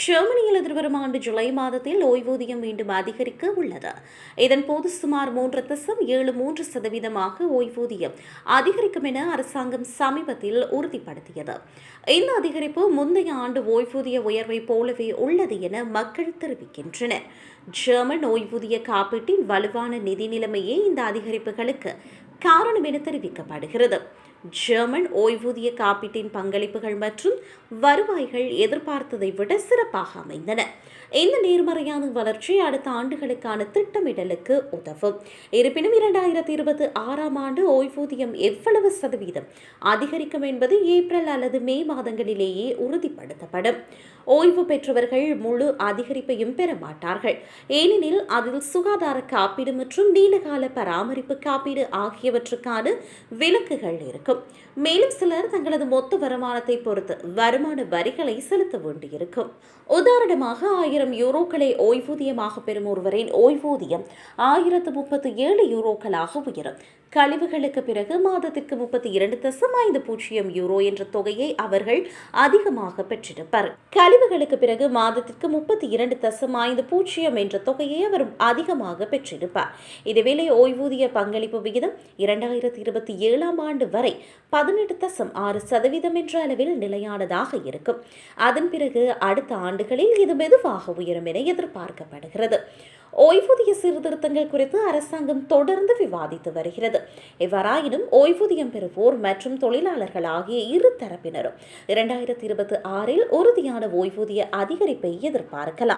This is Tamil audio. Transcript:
ஜெர்மனியில் எதிர்வரும் ஆண்டு ஜூலை மாதத்தில் ஓய்வூதியம் மீண்டும் அதிகரிக்க உள்ளது. இதன்போது சுமார் 3.73% ஓய்வூதியம் அதிகரிக்கும் என அரசாங்கம் சமீபத்தில் உறுதிப்படுத்தியது. இந்த அதிகரிப்பு முந்தைய ஆண்டு ஓய்வூதிய உயர்வை போலவே உள்ளது என மக்கள் தெரிவிக்கின்றனர். ஜெர்மன் ஓய்வூதிய காப்பீட்டின் வலுவான நிதி நிலைமையே இந்த அதிகரிப்புகளுக்கு காரணம் என தெரிவிக்கப்படுகிறது. ஜெர்மன் ஓய்வூதிய காப்பீட்டின் பங்களிப்புகள் மற்றும் வருவாய்கள் எதிர்பார்த்ததை விட சிறப்பாக அமைந்தன. இந்த நேர்மறையான வளர்ச்சி அடுத்த ஆண்டுகளுக்கான திட்டமிடலுக்கு உதவும். இருப்பினும் 2026ஆம் ஆண்டு ஓய்வூதியம் எவ்வளவு சதவீதம் அதிகரிக்கும் என்பது ஏப்ரல் அல்லது மே மாதங்களிலேயே உறுதிப்படுத்தப்படும். ஓய்வு பெற்றவர்கள் முழு அதிகரிப்பையும் பெற மாட்டார்கள், ஏனெனில் அதில் சுகாதார காப்பீடு மற்றும் நீண்டகால பராமரிப்பு காப்பீடு ஆகியவற்றுக்கான விலக்குகள் இருக்கும். மேலும் சிலர் தங்களது மொத்த வருமானத்தை பொறுத்து வருமான வரிகளை செலுத்த வேண்டியிருக்கும். உதாரணமாக 1000 யூரோக்களை ஓய்வூதியமாக பெறும் ஒருவரின் ஓய்வூதியம் 1037 யூரோக்களாக உயரும். கழிவுகளுக்கு பிறகு மாதத்திற்கு 32.50 யூரோ என்ற தொகையை அவர்கள் அதிகமாக பெற்றிருப்பார். கழிவுகளுக்கு பிறகு மாதத்திற்கு 32.50 என்ற தொகையை அவர் அதிகமாக பெற்றிருப்பார். இதேவேளை ஓய்வூதிய பங்களிப்பு விகிதம் 2027ஆம் ஆண்டு வரை 18.6% என்ற அளவில் நிலையானதாக இருக்கும். அதன் பிறகு அடுத்த ஆண்டுகளில் இது மெதுவாக உயரும் என எதிர்பார்க்கப்படுகிறது. ஓய்வூதிய சீர்திருத்தங்கள் குறித்து அரசாங்கம் தொடர்ந்து விவாதித்து வருகிறது. எவ்வாறாயினும் ஓய்வூதியம் பெறுவோர் மற்றும் தொழிலாளர்கள் ஆகிய இரு தரப்பினரும் 2026இல் உறுதியான ஓய்வூதிய அதிகரிப்பை எதிர்பார்க்கலாம்.